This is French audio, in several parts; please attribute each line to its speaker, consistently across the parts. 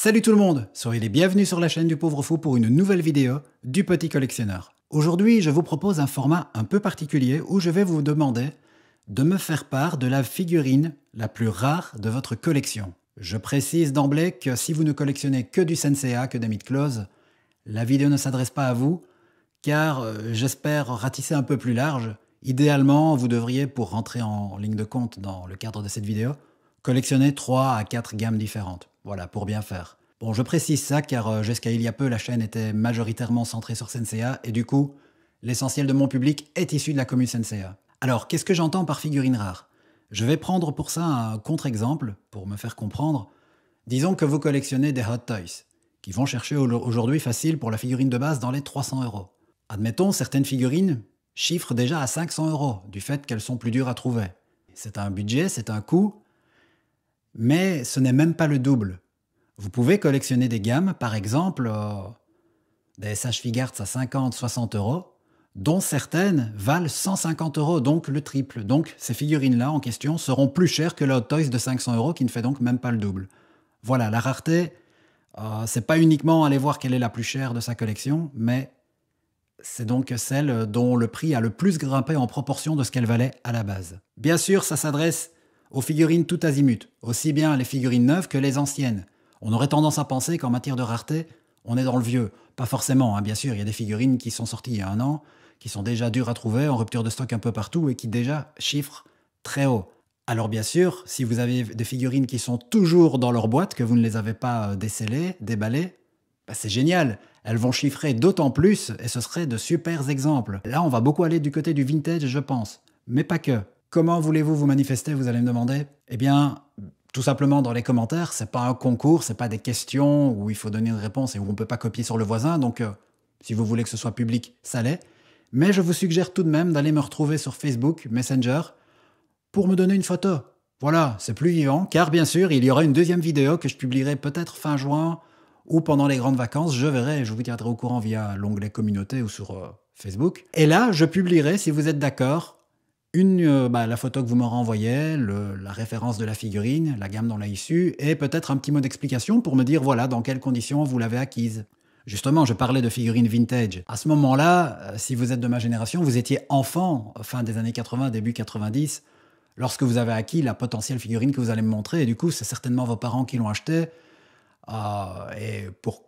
Speaker 1: Salut tout le monde, soyez les bienvenus sur la chaîne du Pauvre Fou pour une nouvelle vidéo du Petit Collectionneur. Aujourd'hui, je vous propose un format un peu particulier où je vais vous demander de me faire part de la figurine la plus rare de votre collection. Je précise d'emblée que si vous ne collectionnez que du Senseiya, que des Mythclose, la vidéo ne s'adresse pas à vous, car j'espère ratisser un peu plus large. Idéalement, vous devriez, pour rentrer en ligne de compte dans le cadre de cette vidéo, collectionner 3 à 4 gammes différentes. Voilà, pour bien faire. Bon, je précise ça car jusqu'à il y a peu, la chaîne était majoritairement centrée sur Senseiya et du coup, l'essentiel de mon public est issu de la commune Senseiya. Alors, qu'est-ce que j'entends par figurine rare? Je vais prendre pour ça un contre-exemple, pour me faire comprendre. Disons que vous collectionnez des Hot Toys, qui vont chercher aujourd'hui facile pour la figurine de base dans les 300 €. Admettons, certaines figurines chiffrent déjà à 500 €, du fait qu'elles sont plus dures à trouver. C'est un budget, c'est un coût, mais ce n'est même pas le double. Vous pouvez collectionner des gammes, par exemple, des SH Figuarts à 50-60 €, dont certaines valent 150 €, donc le triple. Donc ces figurines-là en question seront plus chères que le Hot Toys de 500 € qui ne fait donc même pas le double. Voilà, la rareté, c'est pas uniquement aller voir quelle est la plus chère de sa collection, mais c'est donc celle dont le prix a le plus grimpé en proportion de ce qu'elle valait à la base. Bien sûr, ça s'adresse aux figurines tout azimut, aussi bien les figurines neuves que les anciennes. On aurait tendance à penser qu'en matière de rareté, on est dans le vieux. Pas forcément, hein, bien sûr, il y a des figurines qui sont sorties il y a un an, qui sont déjà dures à trouver, en rupture de stock un peu partout et qui déjà chiffrent très haut. Alors bien sûr, si vous avez des figurines qui sont toujours dans leur boîte, que vous ne les avez pas décellées, déballées, bah c'est génial. Elles vont chiffrer d'autant plus et ce serait de super exemples. Là, on va beaucoup aller du côté du vintage, je pense. Mais pas que. Comment voulez-vous vous manifester, vous allez me demander? Eh bien, tout simplement dans les commentaires, c'est pas un concours, c'est pas des questions où il faut donner une réponse et où on peut pas copier sur le voisin, donc si vous voulez que ce soit public, ça l'est. Mais je vous suggère tout de même d'aller me retrouver sur Facebook, Messenger, pour me donner une photo. Voilà, c'est plus vivant, car bien sûr, il y aura une deuxième vidéo que je publierai peut-être fin juin ou pendant les grandes vacances, je verrai et je vous tiendrai au courant via l'onglet communauté ou sur Facebook. Et là, je publierai, si vous êtes d'accord, la photo que vous m'aurez envoyée, la référence de la figurine, la gamme dont elle est issue, et peut-être un petit mot d'explication pour me dire voilà dans quelles conditions vous l'avez acquise. Justement, je parlais de figurines vintage. À ce moment-là, si vous êtes de ma génération, vous étiez enfant, fin des années 80, début 90, lorsque vous avez acquis la potentielle figurine que vous allez me montrer, et du coup, c'est certainement vos parents qui l'ont achetée, et pour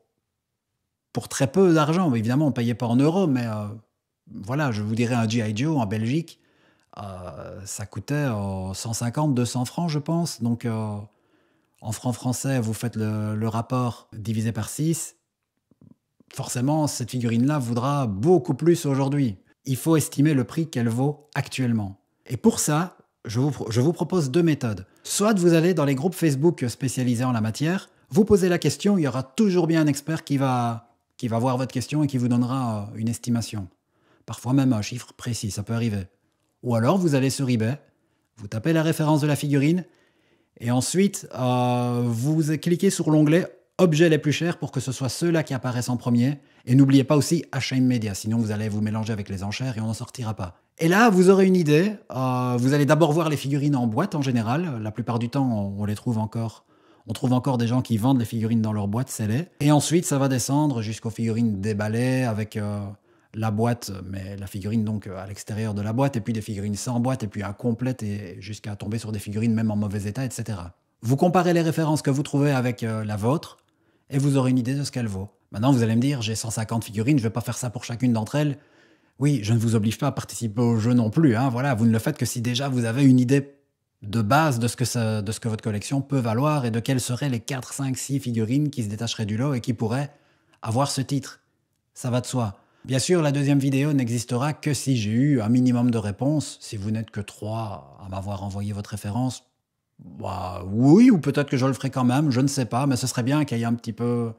Speaker 1: très peu d'argent. Évidemment, on ne payait pas en euros, mais voilà, je vous dirais un G.I. Joe en Belgique, ça coûtait 150-200 francs, je pense. Donc, en francs français, vous faites le rapport divisé par 6. Forcément, cette figurine-là vaudra beaucoup plus aujourd'hui. Il faut estimer le prix qu'elle vaut actuellement. Et pour ça, je vous propose deux méthodes. Soit vous allez dans les groupes Facebook spécialisés en la matière, vous posez la question, il y aura toujours bien un expert qui va voir votre question et qui vous donnera une estimation. Parfois même un chiffre précis, ça peut arriver. Ou alors, vous allez sur eBay, vous tapez la référence de la figurine, et ensuite, vous cliquez sur l'onglet « Objets les plus chers » pour que ce soit ceux-là qui apparaissent en premier. Et n'oubliez pas aussi Achat immédiat, sinon vous allez vous mélanger avec les enchères et on n'en sortira pas. Et là, vous aurez une idée. Vous allez d'abord voir les figurines en boîte en général. La plupart du temps, on les trouve encore. On trouve encore des gens qui vendent les figurines dans leur boîte scellée. Et ensuite, ça va descendre jusqu'aux figurines déballées avec la boîte, mais la figurine donc à l'extérieur de la boîte, et puis des figurines sans boîte, et puis incomplètes, et jusqu'à tomber sur des figurines même en mauvais état, etc. Vous comparez les références que vous trouvez avec la vôtre, et vous aurez une idée de ce qu'elle vaut. Maintenant, vous allez me dire, j'ai 150 figurines, je ne vais pas faire ça pour chacune d'entre elles. Oui, je ne vous oblige pas à participer au jeu non plus. Hein, voilà, vous ne le faites que si déjà vous avez une idée de base de ce que votre collection peut valoir et de quelles seraient les 4, 5, 6 figurines qui se détacheraient du lot et qui pourraient avoir ce titre. Ça va de soi. Bien sûr, la deuxième vidéo n'existera que si j'ai eu un minimum de réponses. Si vous n'êtes que 3 à m'avoir envoyé votre référence, bah, oui, ou peut-être que je le ferai quand même, je ne sais pas, mais ce serait bien qu'il y ait un petit peu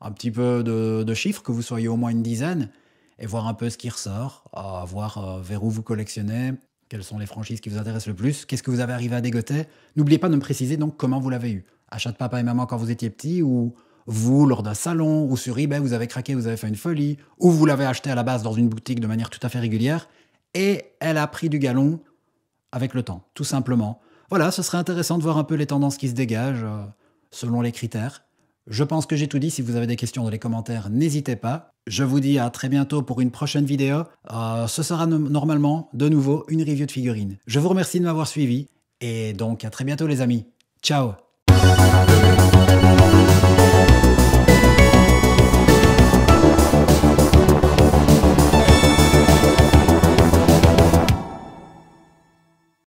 Speaker 1: de chiffres, que vous soyez au moins une dizaine, et voir un peu ce qui ressort, voir vers où vous collectionnez, quelles sont les franchises qui vous intéressent le plus, qu'est-ce que vous avez arrivé à dégoter. N'oubliez pas de me préciser donc comment vous l'avez eu. Achat de papa et maman quand vous étiez petit, ou vous, lors d'un salon, ou sur eBay, vous avez craqué, vous avez fait une folie, ou vous l'avez acheté à la base dans une boutique de manière tout à fait régulière, et elle a pris du galon avec le temps, tout simplement. Voilà, ce serait intéressant de voir un peu les tendances qui se dégagent selon les critères. Je pense que j'ai tout dit. Si vous avez des questions dans les commentaires, n'hésitez pas. Je vous dis à très bientôt pour une prochaine vidéo. Ce sera normalement de nouveau une review de figurines. Je vous remercie de m'avoir suivi et donc à très bientôt les amis. Ciao!